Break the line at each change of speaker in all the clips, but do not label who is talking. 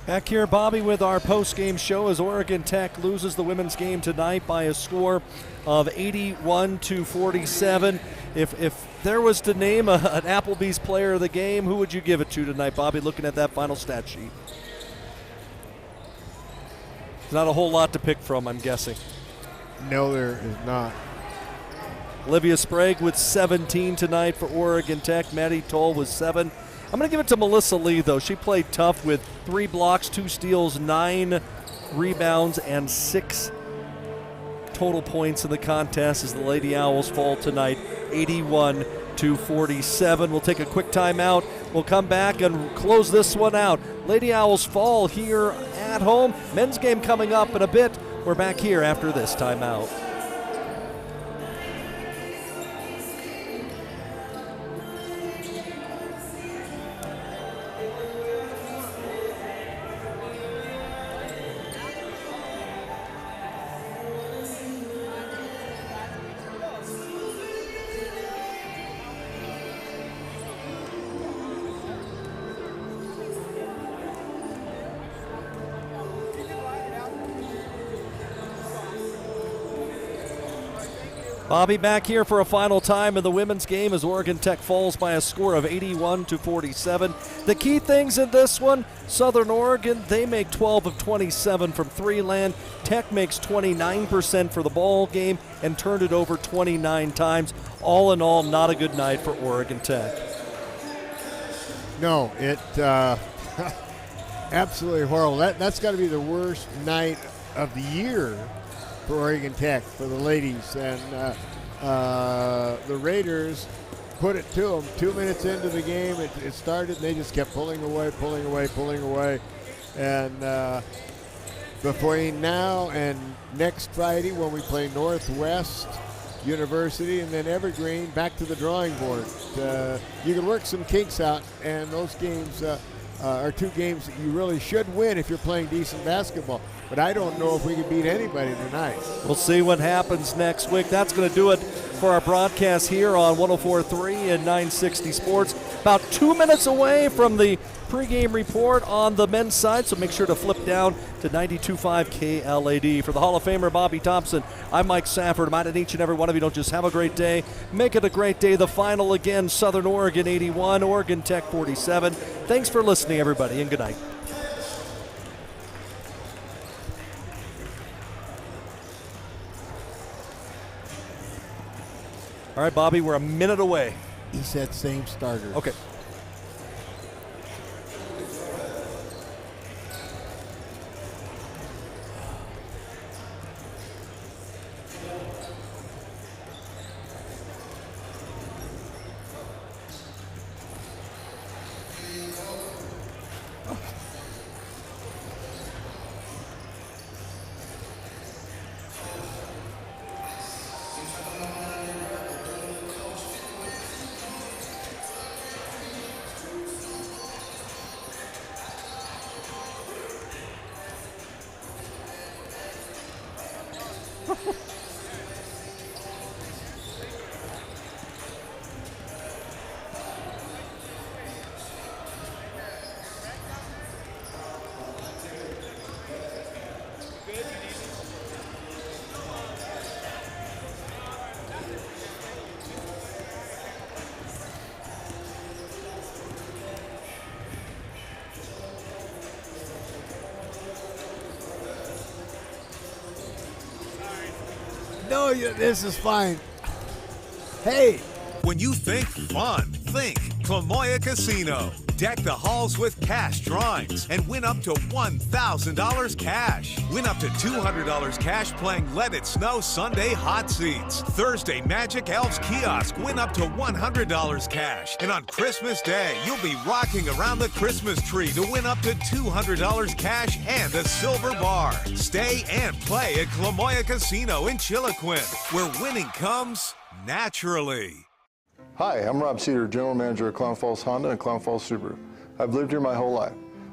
Back here, Bobby, with our post-game show as Oregon Tech loses the women's game tonight by a score of 81-47. If there was to name an Applebee's player of the game, who would you give it to tonight, Bobby, looking at that final stat sheet? There's not a whole lot to pick from, I'm guessing.
No, there is not.
Olivia Sprague with 17 tonight for Oregon Tech. Maddie Toll with 7. I'm going to give it to Melissa Lee, though. She played tough with 3 blocks, 2 steals, 9 rebounds, and 6 total points in the contest as the Lady Owls fall tonight, 81-47. We'll take a quick timeout. We'll come back and close this one out. Lady Owls fall here at home. Men's game coming up in a bit. We're back here after this timeout. Bobby back here for a final time in the women's game as Oregon Tech falls by a score of 81-47. The key things in this one, Southern Oregon, they make 12 of 27 from 3 land. Tech makes 29% for the ball game and turned it over 29 times. All in all, not a good night for Oregon Tech.
No, it absolutely horrible. That's got to be the worst night of the year for Oregon Tech, for the ladies. And the Raiders put it to them. 2 minutes into the game, it started, and they just kept pulling away. And between now and next Friday, when we play Northwest University and then Evergreen, back to the drawing board. You can work some kinks out, and those games are 2 games that you really should win if you're playing decent basketball. But I don't know if we can beat anybody tonight.
We'll see what happens next week. That's going to do it for our broadcast here on 104.3 and 960 Sports. About 2 minutes away from the pregame report on the men's side, so make sure to flip down to 92.5 KLAD. For the Hall of Famer Bobby Thompson, I'm Mike Safford. I'm out each and every one of you. Don't just have a great day, make it a great day. The final again, Southern Oregon 81, Oregon Tech 47. Thanks for listening, everybody, and good night. All right, Bobby, we're a minute away.
He said same starters.
Okay.
No, this is fine. Hey.
When you think fun, think Clamoya Casino. Deck the halls with cash drawings and win up to $1,000 cash. Win up to $200 cash playing Let It Snow Sunday Hot Seats. Thursday Magic Elves Kiosk. Win up to $100 cash. And on Christmas Day, you'll be rocking around the Christmas tree to win up to $200 cash and a silver bar. Stay and play at Clamoya Casino in Chiloquin, where winning comes naturally.
Hi, I'm Rob Cedar, General Manager of Clown Falls Honda and Clown Falls Subaru. I've lived here my whole life.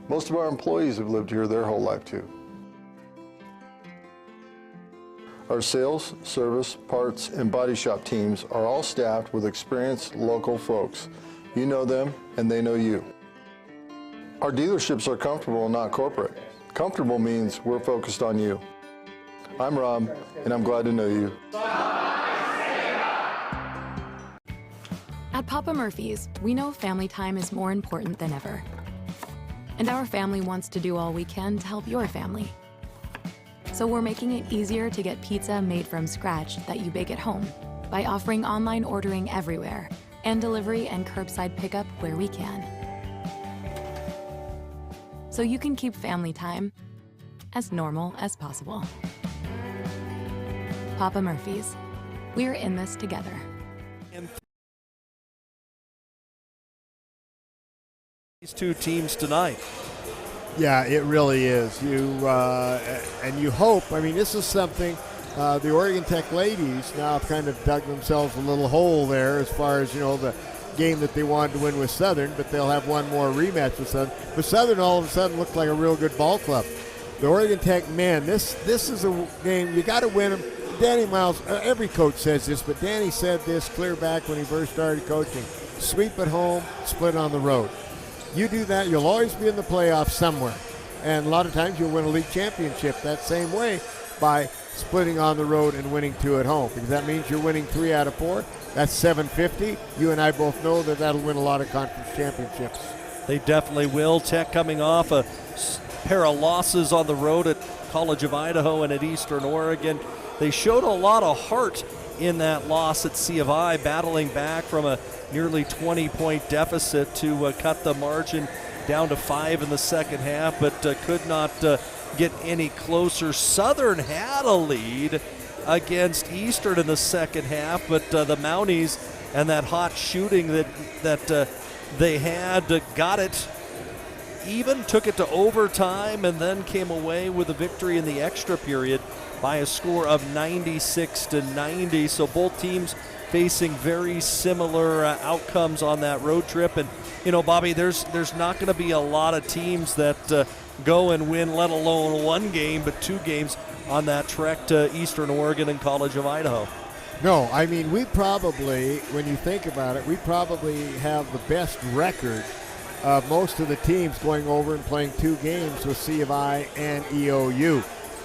Most of our employees have lived here their whole life too. Our sales, service, parts, and body shop teams are all staffed with experienced local folks. You know them and they know you. Our dealerships are comfortable and not corporate. Comfortable means we're focused on you. I'm Rob, and I'm glad to know you.
At Papa Murphy's, we know family time is more important than ever. And our family wants to do all we can to help your family. So we're making it easier to get pizza made from scratch that you bake at home by offering online ordering everywhere and delivery and curbside pickup where we can. So you can keep family time as normal as possible. Papa Murphy's, we're in this together.
These two teams tonight.
Yeah, it really is. And you hope, I mean, this is something the Oregon Tech ladies now have kind of dug themselves a little hole there as far as, the game that they wanted to win with Southern, but they'll have one more rematch with Southern. But Southern all of a sudden looked like a real good ball club. The Oregon Tech men, this is a game, you got to win them. Danny Miles, every coach says this, but Danny said this clear back when he first started coaching. Sweep at home, split on the road. You do that, you'll always be in the playoffs somewhere. And a lot of times you'll win a league championship that same way by splitting on the road and winning 2 at home, because that means you're winning 3 out of 4. That's 750. You and I both know that that'll win a lot of conference championships.
They definitely will. Tech coming off a pair of losses on the road at College of Idaho and at Eastern Oregon. They showed a lot of heart in that loss at C of I, battling back from a nearly 20-point deficit to cut the margin down to 5 in the second half, but could not get any closer. Southern had a lead against Eastern in the second half, but the Mounties and that hot shooting that they had got it even, took it to overtime, and then came away with a victory in the extra period by a score of 96-90. So both teams facing very similar outcomes on that road trip. And, Bobby, there's not going to be a lot of teams that go and win, let alone one game, but 2 games on that trek to Eastern Oregon and College of Idaho.
No, I mean, we probably, when you think about it, we probably have the best record of most of the teams going over and playing 2 games with C of I and EOU.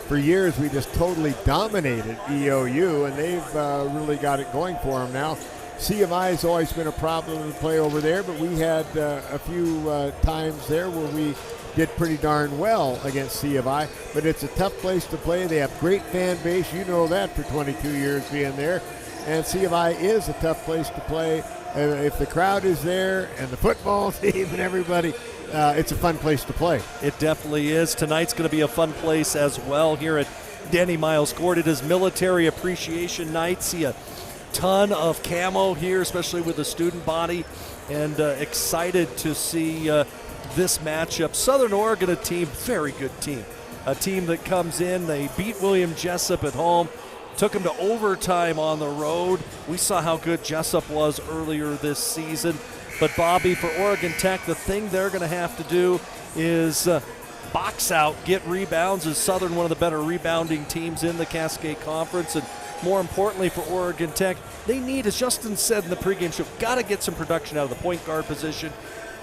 For years, we just totally dominated EOU, and they've really got it going for them now. C of I has always been a problem to play over there, but we had a few times there where we did pretty darn well against C of I, but it's a tough place to play. They have great fan base. You know that for 22 years being there. And C of I is a tough place to play. If the crowd is there and the football team and everybody, it's a fun place to play.
It definitely is. Tonight's going to be a fun place as well here at Danny Miles Court. It is Military Appreciation Night. See a ton of camo here, especially with the student body, and excited to see this matchup. Southern Oregon, a team, very good team. A team that comes in, they beat William Jessup at home, took them to overtime on the road. We saw how good Jessup was earlier this season. But Bobby, for Oregon Tech, the thing they're going to have to do is box out, get rebounds, as Southern one of the better rebounding teams in the Cascade Conference. And more importantly for Oregon Tech, they need, as Justin said in the pregame show, got to get some production out of the point guard position.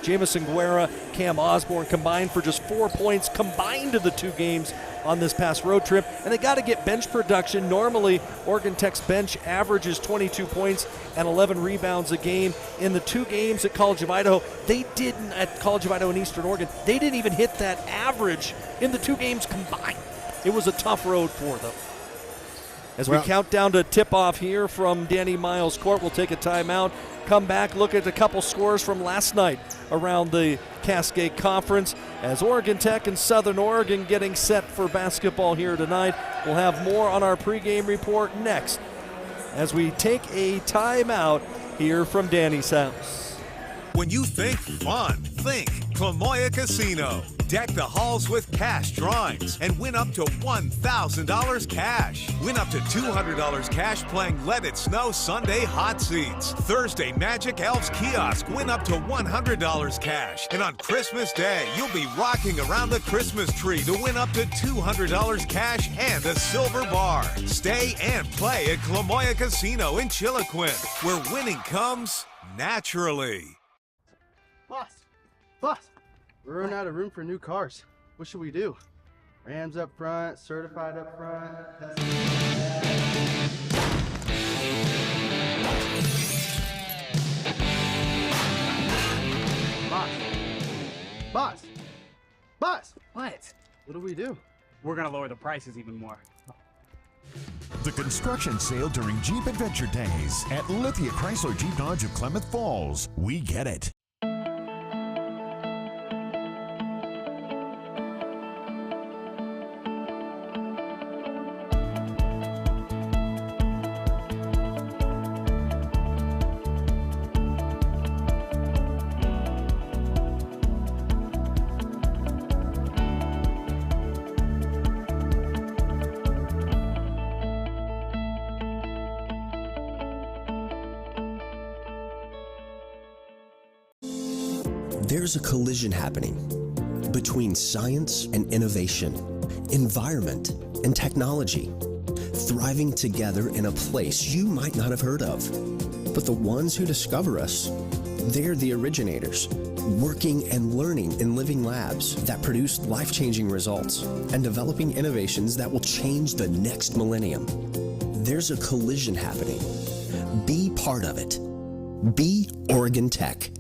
Jamison Guerra, Cam Osborne combined for just 4 points combined in the 2 games on this past road trip. And they got to get bench production. Normally, Oregon Tech's bench averages 22 points and 11 rebounds a game. In the 2 games at College of Idaho, they didn't, at College of Idaho and Eastern Oregon, they didn't even hit that average in the 2 games combined. It was a tough road for them. As we count down to tip-off here from Danny Miles Court, we'll take a timeout, come back, look at a couple scores from last night around the Cascade Conference as Oregon Tech and Southern Oregon getting set for basketball here tonight. We'll have more on our pregame report next as we take a timeout here from Danny's house.
When you think fun, think Clamoya Casino. Deck the halls with cash drawings and win up to $1,000 cash. Win up to $200 cash playing Let It Snow Sunday Hot Seats. Thursday Magic Elves Kiosk. Win up to $100 cash. And on Christmas Day, you'll be rocking around the Christmas tree to win up to $200 cash and a silver bar. Stay and play at Clamoya Casino in Chiloquin, where winning comes naturally.
Boss, We're running out of room for new cars. What should we do? Rams up front, certified up front. Boss!
What?
What do we do?
We're gonna lower the prices even more.
The construction sale during Jeep Adventure Days at Lithia Chrysler Jeep Dodge of Klamath Falls. We get it.
There's a collision happening between science and innovation, environment and technology, thriving together in a place you might not have heard of. But the ones who discover us, they're the originators, working and learning in living labs that produce life-changing results and developing innovations that will change the next millennium. There's a collision happening. Be part of it. Be Oregon Tech.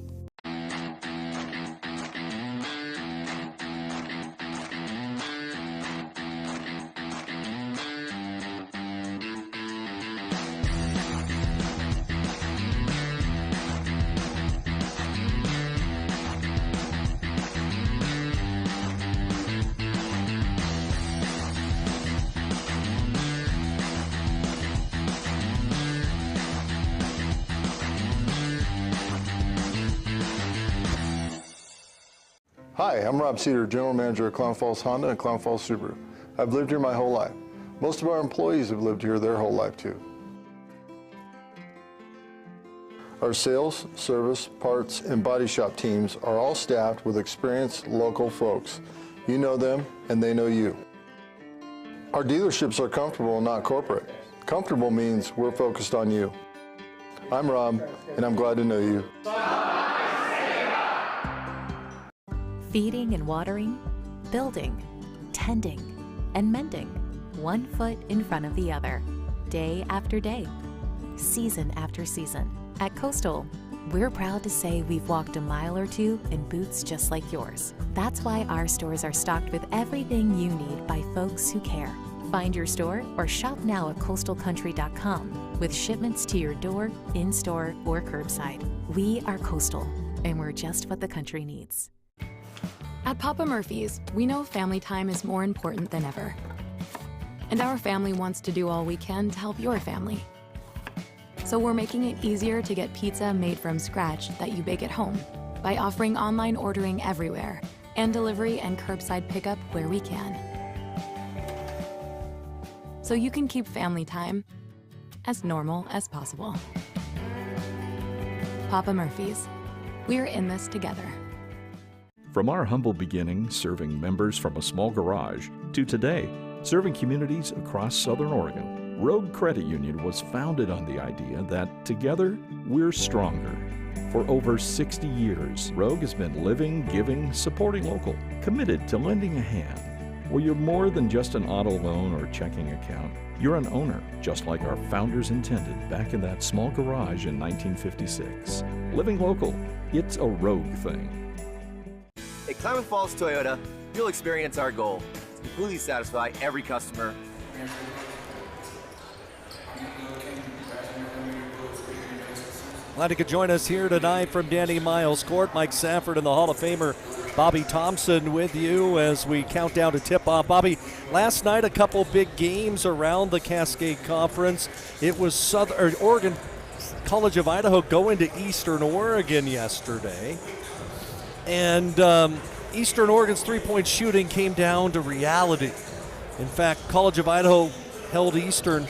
Hi, I'm Rob Cedar, General Manager of Klamath Falls Honda and Klamath Falls Subaru. I've lived here my whole life. Most of our employees have lived here their whole life too. Our sales, service, parts, and body shop teams are all staffed with experienced local folks. You know them and they know you. Our dealerships are comfortable and not corporate. Comfortable means we're focused on you. I'm Rob and I'm glad to know you.
Feeding and watering, building, tending, and mending, one foot in front of the other, day after day, season after season. At Coastal, we're proud to say we've walked a mile or two in boots just like yours. That's why our stores are stocked with everything you need by folks who care. Find your store or shop now at coastalcountry.com with shipments to your door, in-store, or curbside. We are Coastal, and we're just what the country needs.
At Papa Murphy's, we know family time is more important than ever. And our family wants to do all we can to help your family. So we're making it easier to get pizza made from scratch that you bake at home by offering online ordering everywhere and delivery and curbside pickup where we can. So you can keep family time as normal as possible. Papa Murphy's, we're in this together.
From our humble beginnings serving members from a small garage to today, serving communities across Southern Oregon, Rogue Credit Union was founded on the idea that together we're stronger. For over 60 years, Rogue has been living, giving, supporting local, committed to lending a hand. Where you're more than just an auto loan or checking account, you're an owner, just like our founders intended back in that small garage in 1956. Living local, it's a Rogue thing.
At Klamath Falls Toyota, you'll experience our goal to completely satisfy every customer.
Glad you could join us here tonight from Danny Miles Court. Mike Safford and the Hall of Famer Bobby Thompson with you as we count down to tip-off. Bobby, last night a couple big games around the Cascade Conference. It was Oregon College of Idaho going to Eastern Oregon yesterday. And Eastern Oregon's three-point shooting came down to reality. In fact, College of Idaho held Eastern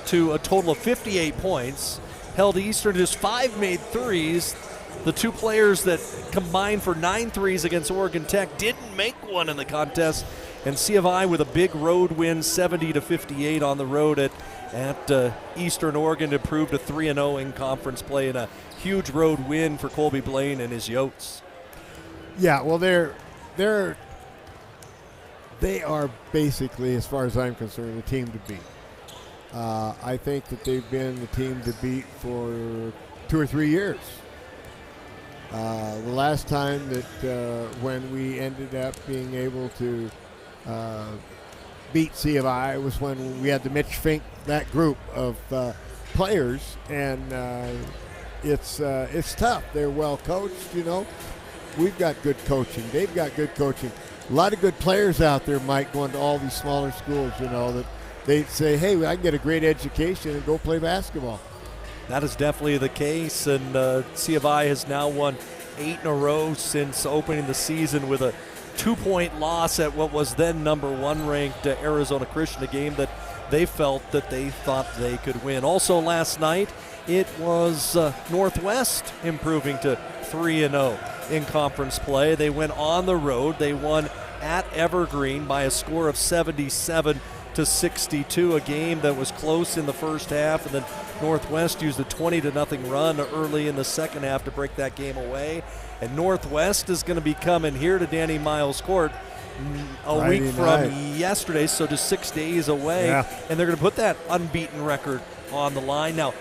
to a total of 58 points, held Eastern to just 5 made threes. The two players that combined for 9 threes against Oregon Tech didn't make one in the contest. And C of I with a big road win, 70-58 on the road at Eastern Oregon, improved to 3-0 in conference play, and a huge road win for Colby Blaine and his Yotes.
Yeah, well, they're they are basically, as far as I'm concerned, a team to beat. I think that they've been the team to beat for 2 or 3 years. The last time that when we ended up being able to beat C of I was when we had the Mitch Fink, that group of players, and it's tough. They're well coached, you know. We've got good coaching. They've got good coaching. A lot of good players out there, Mike, going to all these smaller schools, you know, that they say, hey, I can get a great education and go play basketball.
That is definitely the case, and C of I has now won 8 in a row since opening the season with a 2-point loss at what was then number 1 ranked Arizona Christian, a game that they felt that they thought they could win. Also last night, it was Northwest improving to 3-0 in conference play. They went on the road. They won at Evergreen by a score of 77-62, a game that was close in the first half, and then Northwest used a 20-0 run early in the second half to break that game away. And Northwest is going to be coming here to Danny Miles Court a week from yesterday, so just 6 days away, and they're going to put that unbeaten record on the line. Now,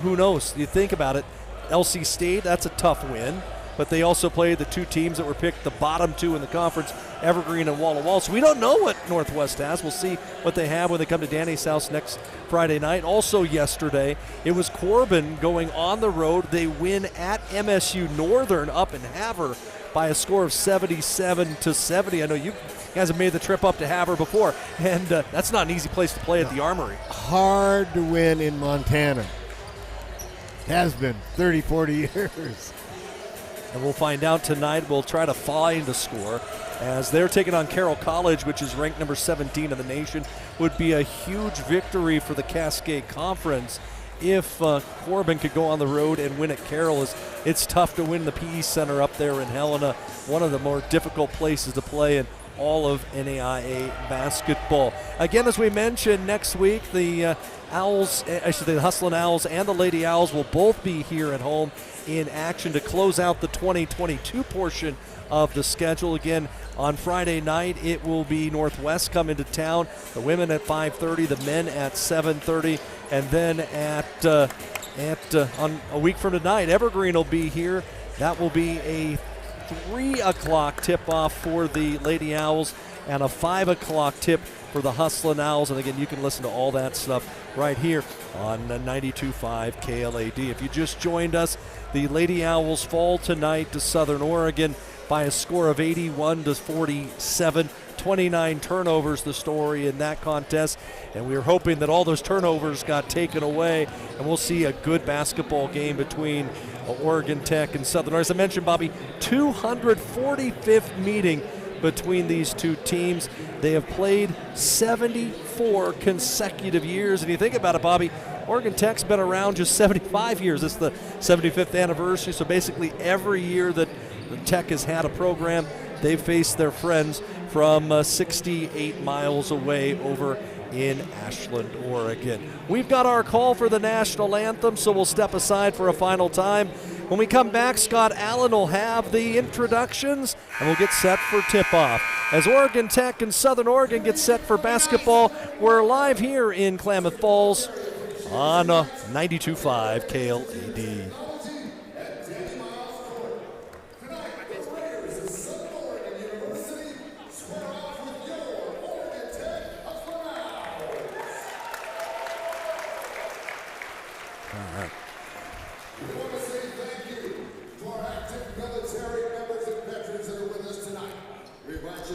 who knows? You think about it, LC State, that's a tough win, but they also played the 2 teams that were picked the bottom 2 in the conference, Evergreen and Walla Walla. So we don't know what Northwest has. We'll see what they have when they come to Danny's house next Friday night. Also yesterday, it was Corbin going on the road. They win at MSU Northern up in Havre by a score of 77-70. I know you guys have made the trip up to Havre before, and that's not an easy place to play at the Armory.
Hard to win in Montana. Has been 30, 40 years.
And we'll find out tonight. We'll try to find a score as they're taking on Carroll College, which is ranked number 17 in the nation. Would be a huge victory for the Cascade Conference if Corbin could go on the road and win at Carroll. It's tough to win the PE Center up there in Helena, one of the more difficult places to play in all of NAIA basketball. Again, as we mentioned, next week the Owls, the Hustlin' Owls and the Lady Owls will both be here at home in action to close out the 2022 portion of the schedule. Again, on Friday night, it will be Northwest coming to town. The women at 5:30, the men at 7:30, and then on a week from tonight, Evergreen will be here. That will be a 3 o'clock tip-off for the Lady Owls and a 5 o'clock tip for the Hustlin' Owls. And again, you can listen to all that stuff right here on 92.5 KLAD. If you just joined us, the Lady Owls fall tonight to Southern Oregon by a score of 81-47. 29 turnovers, the story in that contest, and we were hoping that all those turnovers got taken away, and we'll see a good basketball game between Oregon Tech and Southern. As I mentioned, Bobby, 245th meeting between these two teams. They have played 74 consecutive years, and you think about it, Bobby, Oregon Tech's been around just 75 years. It's the 75th anniversary, so basically every year that the Tech has had a program, they've faced their friends from 68 miles away over in Ashland, Oregon. We've got our call for the national anthem, so we'll step aside for a final time. When we come back, Scott Allen will have the introductions, and we'll get set for tip-off. As Oregon Tech and Southern Oregon get set for basketball, we're live here in Klamath Falls on 92.5 KLAD.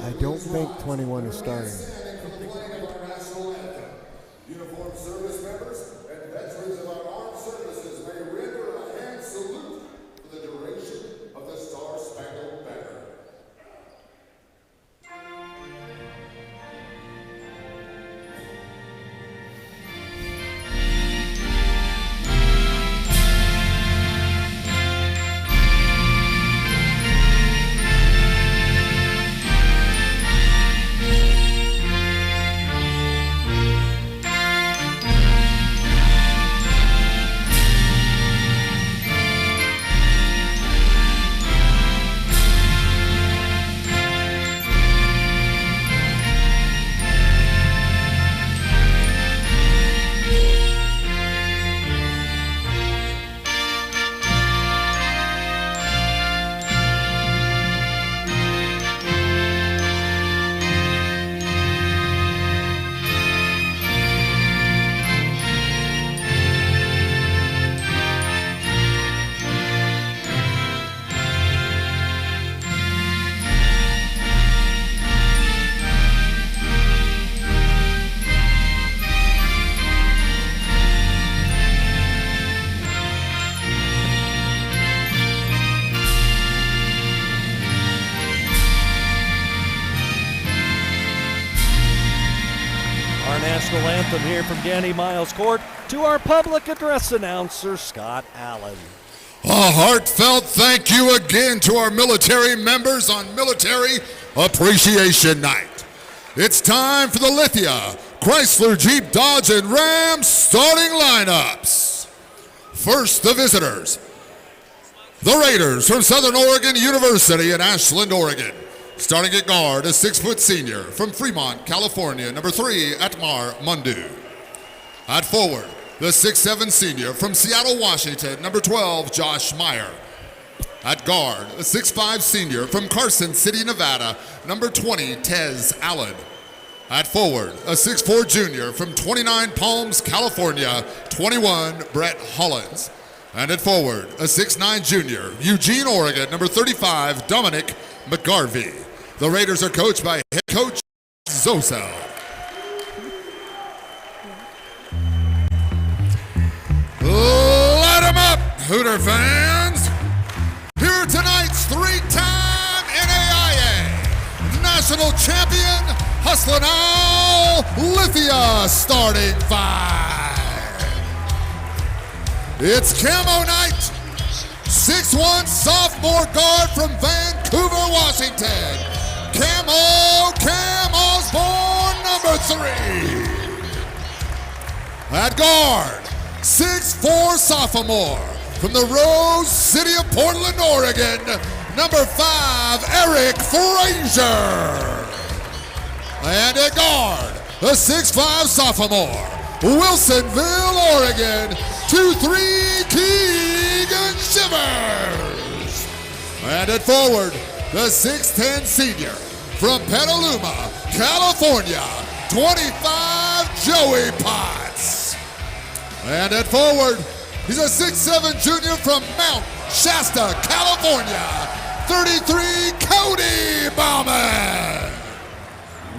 I don't think 21 is starting.
Uniformed service members and veterans of our armed services may render a hand salute for the duration of the Star-Spangled Banner.
national anthem here from Danny Miles Court to our public address announcer, Scott Allen.
A heartfelt thank you again to our military members on Military Appreciation Night. It's time for the Lithia, Chrysler, Jeep, Dodge, and Ram starting lineups. First, the visitors. The Raiders from Southern Oregon University in Ashland, Oregon. Starting at guard, a 6-foot senior from Fremont, California, number 3, Atmar Mundu. At forward, the 6'7 senior from Seattle, Washington, number 12, Josh Meyer. At guard, a 6'5 senior from Carson City, Nevada, number 20, Tez Allen. At forward, a 6'4 junior from 29 Palms, California, 21, Brett Hollins. And at forward, a 6'9 junior, Eugene, Oregon, number 35, Dominic McGarvey. The Raiders are coached by head coach Zosel. Light 'em up, Hooter fans! Here are tonight's 3-time NAIA national champion, Hustlin' Owl Lithia starting 5. It's Camo Night, 6'1 sophomore guard from Vancouver, Washington. Cam Osborne, number 3. At guard, 6'4 sophomore from the Rose City of Portland, Oregon, number 5, Eric Frazier. And at guard, a 6'5 sophomore, Wilsonville, Oregon, 2'3 Keegan Shivers. And at forward, the 6'10 senior from Petaluma, California, 25 Joey Potts. And at forward, he's a 6'7 junior from Mount Shasta, California, 33 Cody Bauman.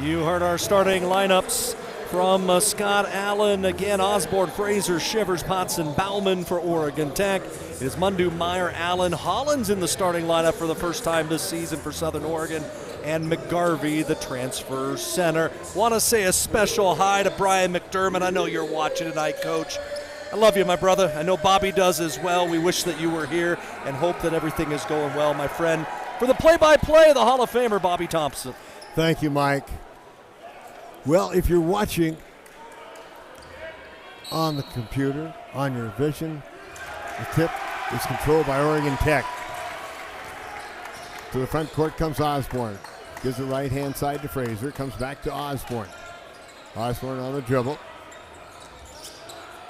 You heard our starting lineups from Scott Allen. Again, Osborne, Fraser, Shivers, Potts, and Bauman for Oregon Tech. It is Mundu, Meyer, Allen, Hollins in the starting lineup for the first time this season for Southern Oregon, and McGarvey, the transfer center. Want to say a special hi to Brian McDermott. I know you're watching tonight, Coach. I love you, my brother. I know Bobby does as well. We wish that you were here and hope that everything is going well, my friend. For the play-by-play, the Hall of Famer, Bobby Thompson.
Thank you, Mike. Well, if you're watching on the computer, on your vision, the tip is controlled by Oregon Tech. To the front court comes Osborne. Gives the right-hand side to Fraser. Comes back to Osborne. Osborne on the dribble.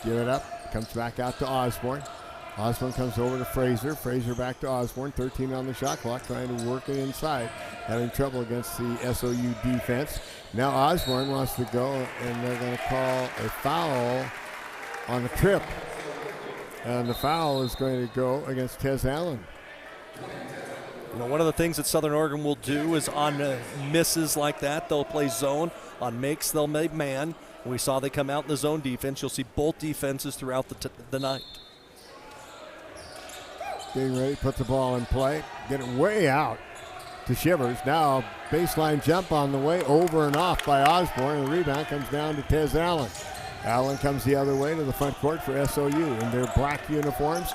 Give it up. Comes back out to Osborne. Osborne comes over to Fraser. Fraser back to Osborne. 13 on the shot clock, trying to work it inside. Having trouble against the SOU defense. Now Osborne wants to go, and they're going to call a foul on the trip. And the foul is going to go against Tez Allen.
You know, one of the things that Southern Oregon will do is on misses like that, they'll play zone. On makes, they'll make man. We saw they come out in the zone defense. You'll see both defenses throughout the night.
Getting ready to put the ball in play. Get it way out to Shivers. Now baseline jump on the way, over and off by Osborne. The rebound comes down to Tez Allen. Allen comes the other way to the front court for SOU in their black uniforms.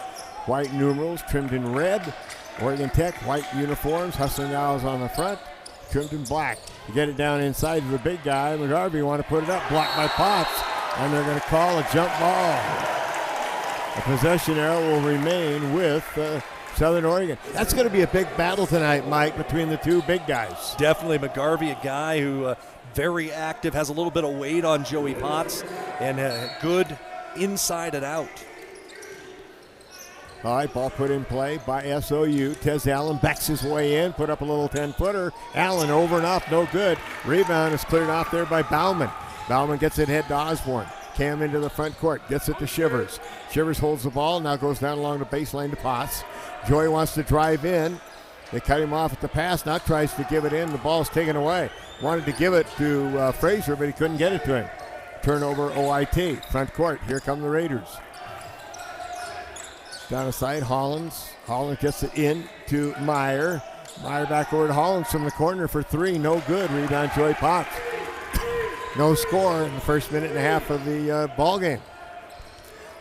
White numerals trimmed in red. Oregon Tech, white uniforms. Hustling Owls on the front, trimmed in black. To get it down inside to the big guy, McGarvey want to put it up, blocked by Potts. And they're going to call a jump ball. The possession arrow will remain with Southern Oregon. That's going to be a big battle tonight, Mike, between the two big guys.
Definitely McGarvey, a guy who very active, has a little bit of weight on Joey Potts, and good inside and out.
All right, ball put in play by SOU. Tez Allen backs his way in, put up a little 10-footer. Allen over and off, no good. Rebound is cleared off there by Bauman. Bauman gets it head to Osborne. Cam into the front court, gets it to Shivers. Shivers holds the ball, now goes down along the baseline to Potts. Joy wants to drive in. They cut him off at the pass, now tries to give it in. The ball's taken away. Wanted to give it to Fraser, but he couldn't get it to him. Turnover OIT, front court. Here come the Raiders. Down the side, Hollins. Hollins gets it in to Meyer. Meyer back over to Hollins from the corner for 3, no good. Rebound, Joy Potts. No score in the first minute and a half of the ball game.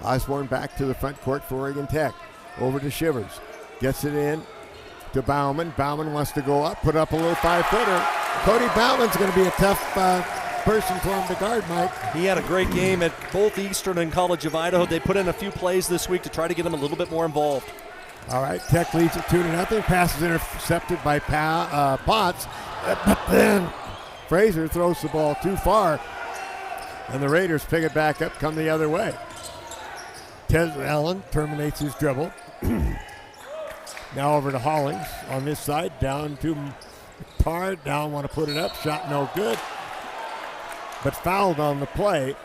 Osborne back to the front court for Oregon Tech. Over to Shivers. Gets it in to Bauman. Bauman wants to go up, put up a little 5-footer. Cody Bauman's going to be a tough person for him to guard, Mike.
He had a great game at both Eastern and College of Idaho. They put in a few plays this week to try to get him a little bit more involved.
All right, Tech leads it 2-0. Pass is intercepted by Potts. But then Fraser throws the ball too far, and the Raiders pick it back up, come the other way. Tez Allen terminates his dribble. Now over to Hollings on this side, down to Pard. Now want to put it up, shot no good, but fouled on the play.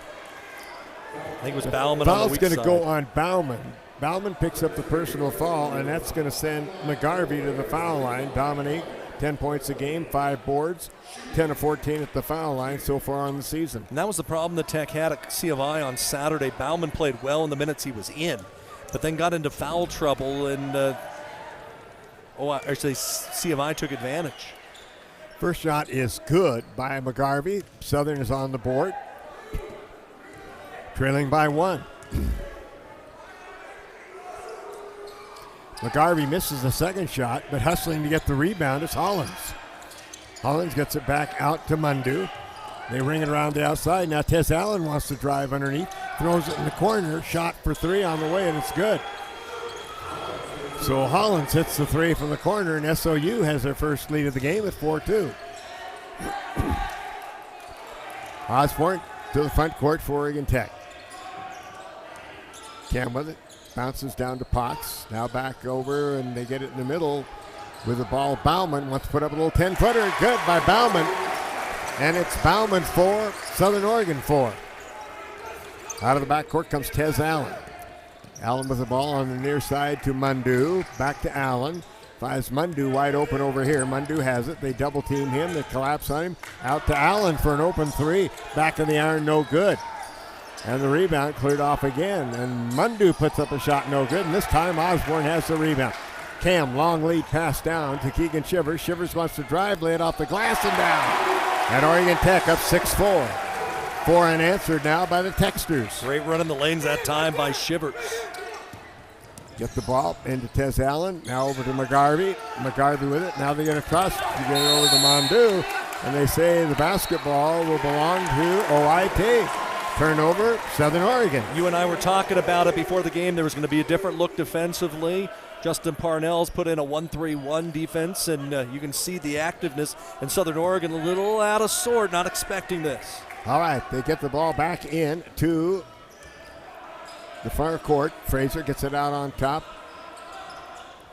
I think it was Bauman on the weak side.
Foul's going to go on Bauman. Bauman picks up the personal foul, and that's going to send McGarvey to the foul line. Dominique, 10 points a game, 5 boards, 10 of 14 at the foul line so far on the season.
And that was the problem that Tech had at C of I on Saturday. Bauman played well in the minutes he was in, but then got into foul trouble, and actually C of I took advantage.
First shot is good by McGarvey. Southern is on the board, trailing by 1. McGarvey misses the second shot, but hustling to get the rebound is Hollins. Hollins gets it back out to Mundu. They ring it around the outside. Now Tez Allen wants to drive underneath, throws it in the corner, shot for 3 on the way, and it's good. So Hollins hits the 3 from the corner, and SOU has their first lead of the game at 4-2. Osborne to the front court for Oregon Tech. Cam with it. Bounces down to Potts. Now back over, and they get it in the middle with the ball. Bauman wants to put up a little 10-footer. Good by Bauman. And it's Bauman 4, Southern Oregon 4. Out of the backcourt comes Tez Allen. Allen with the ball on the near side to Mundu. Back to Allen. Finds Mundu wide open over here. Mundu has it. They double team him. They collapse on him. Out to Allen for an open 3. Back of the iron, no good. And the rebound cleared off again. And Mundu puts up a shot, no good. And this time Osborne has the rebound. Cam, long lead pass down to Keegan Shivers. Shivers wants to drive, lay it off the glass and down. And Oregon Tech up 6-4. 4 unanswered now by the Techsters.
Great run in the lanes that time by Shivers.
Get the ball into Tez Allen. Now over to McGarvey. McGarvey with it. Now they get across. You get it over to Mundu. And they say the basketball will belong to OIT. Turnover, Southern Oregon.
You and I were talking about it before the game. There was going to be a different look defensively. Justin Parnell's put in a 1-3-1 defense, and you can see the activeness. And Southern Oregon a little out of sort, not expecting this.
All right, they get the ball back in to the far court. Fraser gets it out on top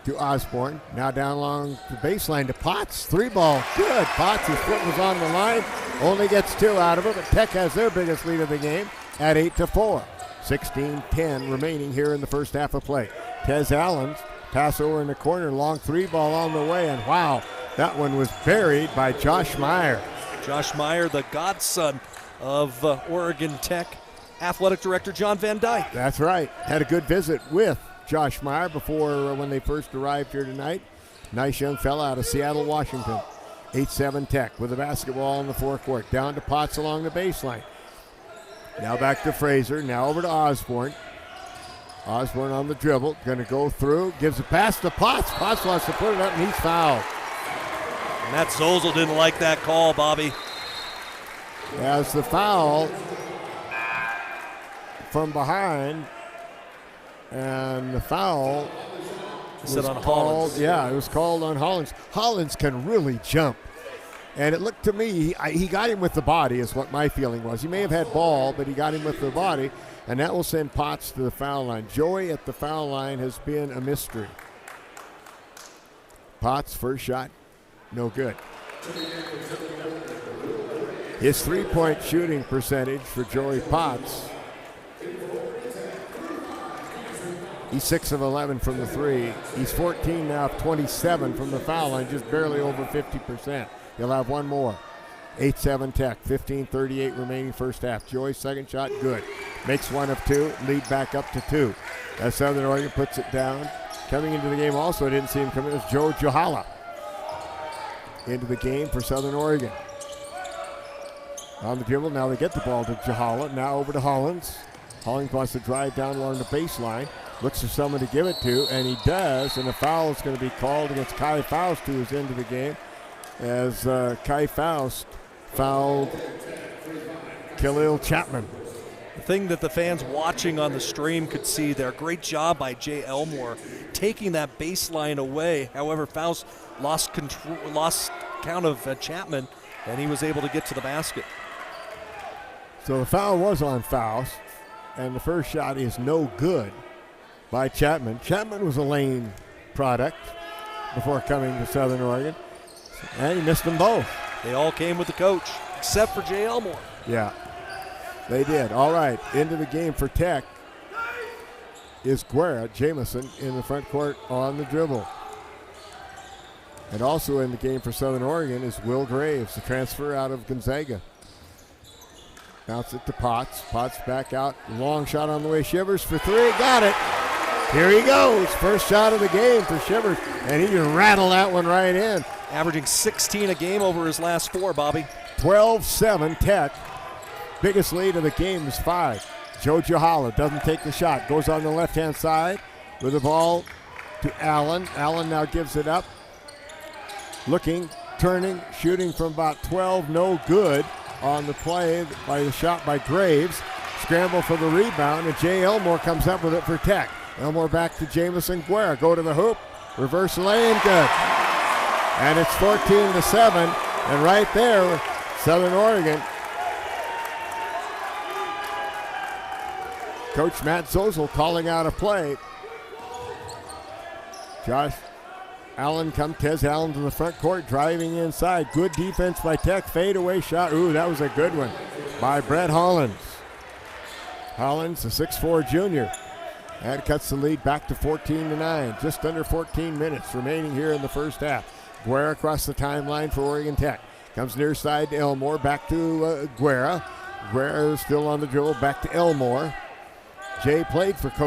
to Osborne. Now down along the baseline to Potts. 3-ball, good. Potts, his foot was on the line. Only gets 2 out of it, but Tech has their biggest lead of the game at 8-4. 16-10 remaining here in the first half of play. Tez Allen's pass over in the corner, long 3-ball on the way, and wow, that one was buried by Josh Meyer.
Josh Meyer, the godson of Oregon Tech Athletic Director John Van Dyke.
That's right. Had a good visit with Josh Meyer before when they first arrived here tonight. Nice young fella out of Seattle, Washington. 8-7 Tech with the basketball in the forecourt. Down to Potts along the baseline. Now back to Fraser. Now over to Osborne. Osborne on the dribble. Going to go through. Gives a pass to Potts. Potts wants to put it up, and he's fouled.
And that Zozel didn't like that call, Bobby.
As the foul from behind, and the foul was
on
called.
Hollins.
Yeah, it was called on Hollins. Hollins can really jump. And it looked to me, he got him with the body is what my feeling was. He may have had ball, but he got him with the body, and that will send Potts to the foul line. Joey at the foul line has been a mystery. Potts, first shot, no good. His three-point shooting percentage for Joey Potts, he's 6 of 11 from the 3. He's 14 now of 27 from the foul line, just barely over 50%. He'll have one more. 8-7 Tech, 15:38 remaining first half. Joy's second shot, good. Makes 1 of 2, lead back up to 2. As Southern Oregon puts it down. Coming into the game also, I didn't see him come in, was Joe Johala into the game for Southern Oregon. On the dribble, now they get the ball to Jahala. Now over to Hollins. Hollins wants to drive down along the baseline. Looks for someone to give it to, and he does. And a foul is going to be called against Kai Faust, who is into the game, as Kai Faust fouled Khalil Chapman.
The thing that the fans watching on the stream could see there, great job by Jay Elmore taking that baseline away. However, Faust lost count of Chapman, and he was able to get to the basket.
So the foul was on Faust, and the first shot is no good by Chapman. Chapman was a Lane product before coming to Southern Oregon, and he missed them both.
They all came with the coach, except for Jay Elmore.
Yeah, they did. All right, into the game for Tech is Guerra Jamison in the front court on the dribble. And also in the game for Southern Oregon is Will Graves, the transfer out of Gonzaga. Bounce it to Potts. Potts back out. Long shot on the way. Shivers for three. Got it. Here he goes. First shot of the game for Shivers. And he can rattle that one right in.
Averaging 16 a game over his last 4, Bobby.
12-7 Tech. Biggest lead of the game is 5. Joe Jahala doesn't take the shot. Goes on the left-hand side with the ball to Allen. Allen now gives it up. Looking, turning, shooting from about 12. No good on the play by the shot by Graves. Scramble for the rebound, and Jay Elmore comes up with it for Tech. Elmore back to Jamison Guerra. Go to the hoop. Reverse lane, good. And it's 14-7. And right there, Southern Oregon. Coach Matt Zozel calling out a play. Josh Allen Tez Allen to the front court, driving inside. Good defense by Tech. Fadeaway shot. Ooh, that was a good one by Brett Hollins. Hollins, a 6'4 junior. That cuts the lead back to 14-9. Just under 14 minutes remaining here in the first half. Guerra across the timeline for Oregon Tech. Comes near side to Elmore. Back to Guerra. Guerra is still on the dribble. Back to Elmore. Jay played for Coach